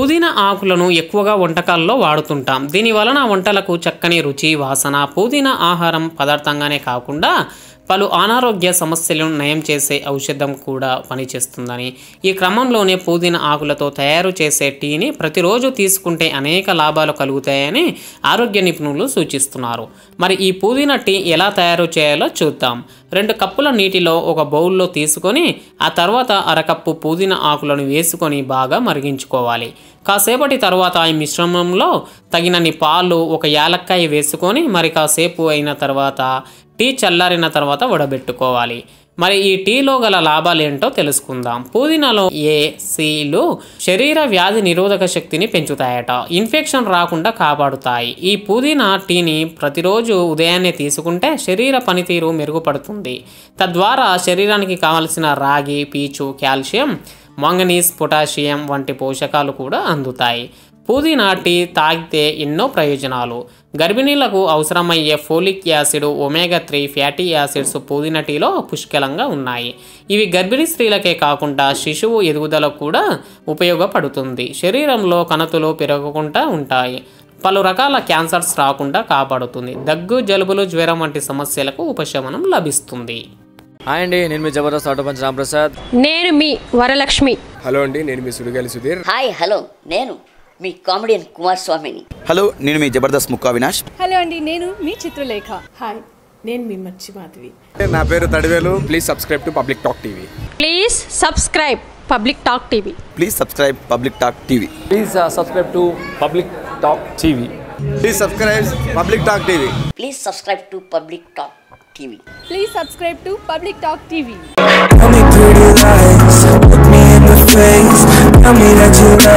పుదీనా ఆకులను ఎక్కువగా వంటకాల్లో వాడుతుంటాం. దీని వలన వంటలకు చక్కని రుచి, వాసన, పుదీనా ఆహారం పదార్థంగానే కాకుండా పలు అనారోగ్య సమస్యలను నయం చేసే ఔషధం కూడా పనిచేస్తుందని, ఈ క్రమంలోనే పుదీనా ఆకులతో తయారు చేసే టీని ప్రతిరోజు తీసుకుంటే అనేక లాభాలు కలుగుతాయని ఆరోగ్య నిపుణులు సూచిస్తున్నారు. మరి ఈ పుదీనా టీ ఎలా తయారు చేయాలో చూద్దాం. 2 కప్పుల నీటిలో ఒక బౌల్లో తీసుకొని ఆ తర్వాత అరకప్పు పుదీనా ఆకులను వేసుకొని బాగా మరిగించుకోవాలి. కాసేపటి తర్వాత ఈ మిశ్రమంలో తగినన్ని పాలు, 1 యాలక్కాయ వేసుకొని మరి కాసేపు అయిన తర్వాత టీ చల్లారిన తర్వాత వడబెట్టుకోవాలి. మరి ఈ టీలో గల లాభాలు ఏంటో తెలుసుకుందాం. పుదీనాలో ఏసీలు శరీర వ్యాధి నిరోధక శక్తిని పెంచుతాయట, ఇన్ఫెక్షన్ రాకుండా కాపాడుతాయి. ఈ పుదీనా టీని ప్రతిరోజు ఉదయాన్నే తీసుకుంటే శరీర పనితీరు మెరుగుపడుతుంది. తద్వారా శరీరానికి కావలసిన రాగి, పీచు, కాల్షియం, మాంగనీస్, పొటాషియం వంటి పోషకాలు కూడా అందుతాయి. పుదీనా టీ తాగితే ఎన్నో ప్రయోజనాలు. గర్భిణీలకు అవసరమయ్యే folic acid, omega 3 fatty acids పుదీనా టీలో పుష్కలంగా ఉన్నాయి. ఇవి గర్భిణీ స్త్రీలకే కాకుండా శిశువు ఎదుగుదలకు కూడా ఉపయోగపడుతుంది. శరీరంలో కణతులు పెరగకుండా ఉంటాయి. పలు రకాల క్యాన్సర్స్ రాకుండా కాపాడుతుంది. దగ్గు, జలుబులు, జ్వరం వంటి సమస్యలకు ఉపశమనం లభిస్తుంది. హాయ్ అండి, నేను మీ జబర్దస్త్ ఆటో పంచ్ రాంప్రసాద్. నేను మీ వరలక్ష్మి. హలో అండి, నేను మీ సుడిగాలి సుధీర్. హాయ్ హలో, నేను మీ కామెడియన్ కుమార్ స్వామిని. హలో, నేను మీ జబర్దస్త్ ముక్కా వినాష్. హలో అండి, నేను మీ చిత్రలేఖ. హాయ్, నేను మీ మచ్చి మాధవి. నా పేరు Thadivelu. Please subscribe to public talk TV. Please subscribe public talk TV. Please subscribe public talk TV. Please subscribe to public talk TV. Please subscribe public talk TV. Please subscribe to public talk TV. Please subscribe to public talk TV. Tell me pretty lies, look me in the face, tell me that you love